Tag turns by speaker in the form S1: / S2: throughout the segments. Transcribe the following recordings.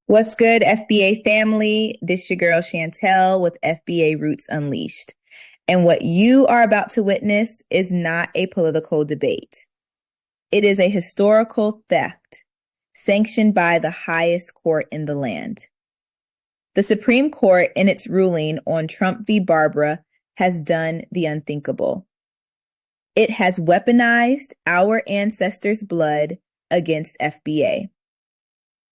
S1: What's good, FBA family? This your girl Chantel with FBA Roots Unleashed. And what you are about to witness is not a political debate. It is a historical theft sanctioned by the highest court in the land. The Supreme Court, in its ruling on Trump v. Barbara, has done the unthinkable. It has weaponized our ancestors' blood against FBA.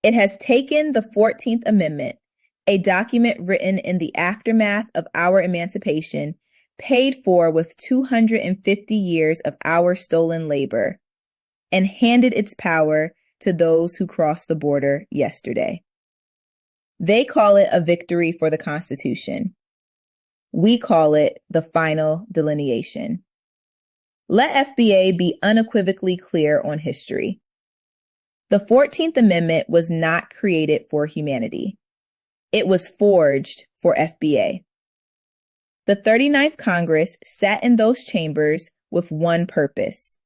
S1: It has taken the 14th Amendment, a document written in the aftermath of our emancipation, paid for with 250 years of our stolen labor, and handed its power to those who crossed the border yesterday. They call it a victory for the Constitution. We call it the final delineation. Let FBA be unequivocally clear on history. The 14th Amendment was not created for humanity. It was forged for FBA. The 39th Congress sat in those chambers with one purpose: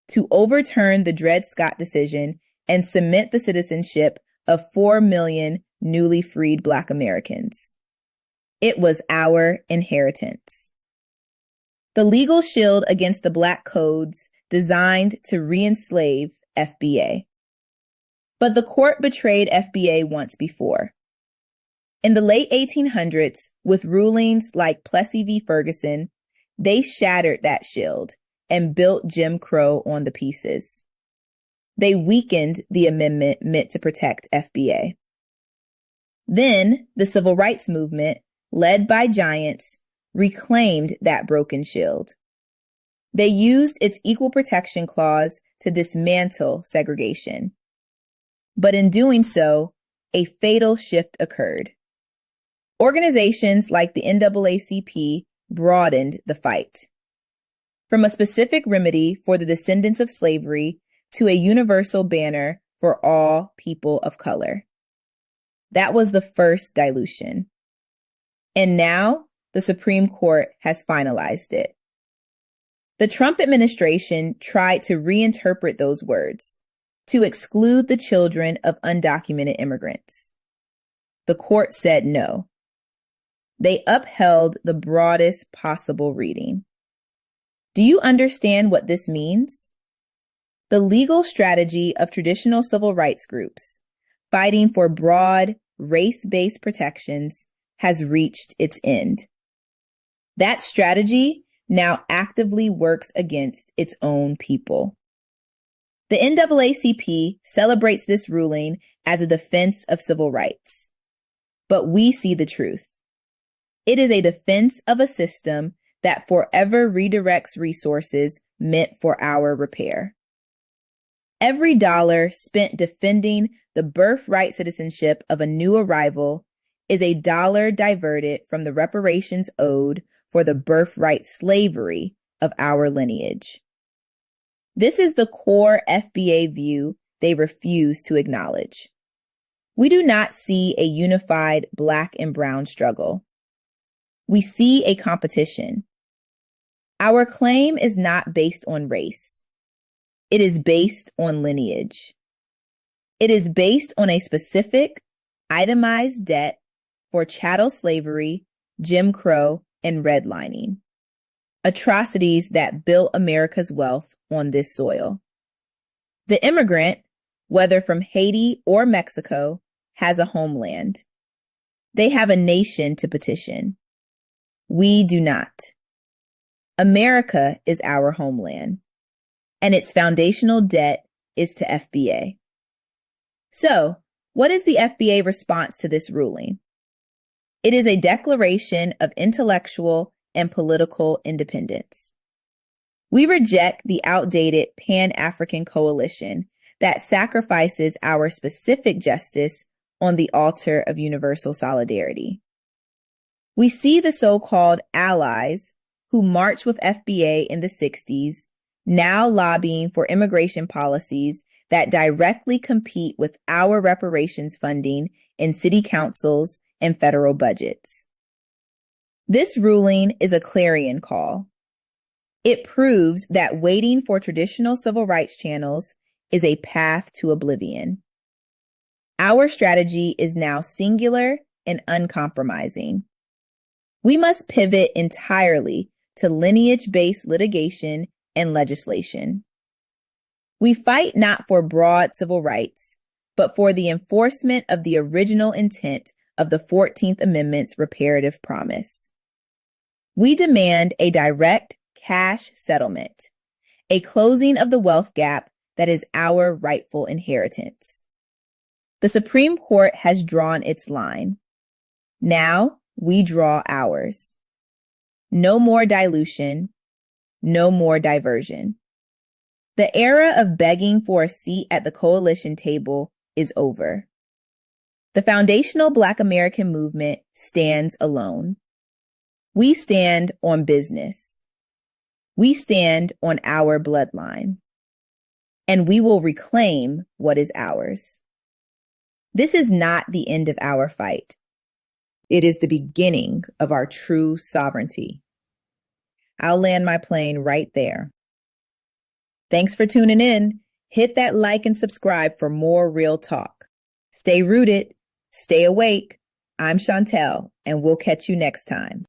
S1: to overturn the Dred Scott decision and cement the citizenship of 4 million newly freed Black Americans. It was our inheritance. The legal shield against the Black codes designed to re-enslave FBA. But the court betrayed FBA once before. In the late 1800s, with rulings like Plessy v. Ferguson, they shattered that shield and built Jim Crow on the pieces. They weakened the amendment meant to protect FBA. Then, the Civil Rights Movement, led by giants, reclaimed that broken shield. They used its Equal Protection Clause to dismantle segregation. But in doing so, a fatal shift occurred. Organizations like the NAACP broadened the fight. From a specific remedy for the descendants of slavery to a universal banner for all people of color. That was the first dilution. And now the Supreme Court has finalized it. The Trump administration tried to reinterpret those words, to exclude the children of undocumented immigrants. The court said no. They upheld the broadest possible reading. Do you understand what this means? The legal strategy of traditional civil rights groups, fighting for broad, race-based protections, has reached its end. That strategy now actively works against its own people. The NAACP celebrates this ruling as a defense of civil rights. But we see the truth. It is a defense of a system that forever redirects resources meant for our repair. Every dollar spent defending the birthright citizenship of a new arrival is a dollar diverted from the reparations owed for the birthright slavery of our lineage. This is the core FBA view they refuse to acknowledge. We do not see a unified Black and brown struggle. We see a competition. Our claim is not based on race. It is based on lineage. It is based on a specific, itemized debt for chattel slavery, Jim Crow, and redlining. Atrocities that built America's wealth on this soil. The immigrant, whether from Haiti or Mexico, has a homeland. They have a nation to petition. We do not. America is our homeland, and its foundational debt is to FBA. So, what is the FBA response to this ruling? It is a declaration of intellectual and political independence. We reject the outdated Pan-African coalition that sacrifices our specific justice on the altar of universal solidarity. We see the so-called allies who marched with FBA in the 60s now lobbying for immigration policies that directly compete with our reparations funding in city councils and federal budgets. This ruling is a clarion call. It proves that waiting for traditional civil rights channels is a path to oblivion. Our strategy is now singular and uncompromising. We must pivot entirely to lineage-based litigation and legislation. We fight not for broad civil rights, but for the enforcement of the original intent of the 14th Amendment's reparative promise. We demand a direct cash settlement, a closing of the wealth gap that is our rightful inheritance. The Supreme Court has drawn its line. Now we draw ours. No more dilution, no more diversion. The era of begging for a seat at the coalition table is over. The foundational Black American movement stands alone. We stand on business. We stand on our bloodline. And we will reclaim what is ours. This is not the end of our fight. It is the beginning of our true sovereignty. I'll land my plane right there. Thanks for tuning in. Hit that like and subscribe for more real talk. Stay rooted, stay awake. I'm Chantel, and we'll catch you next time.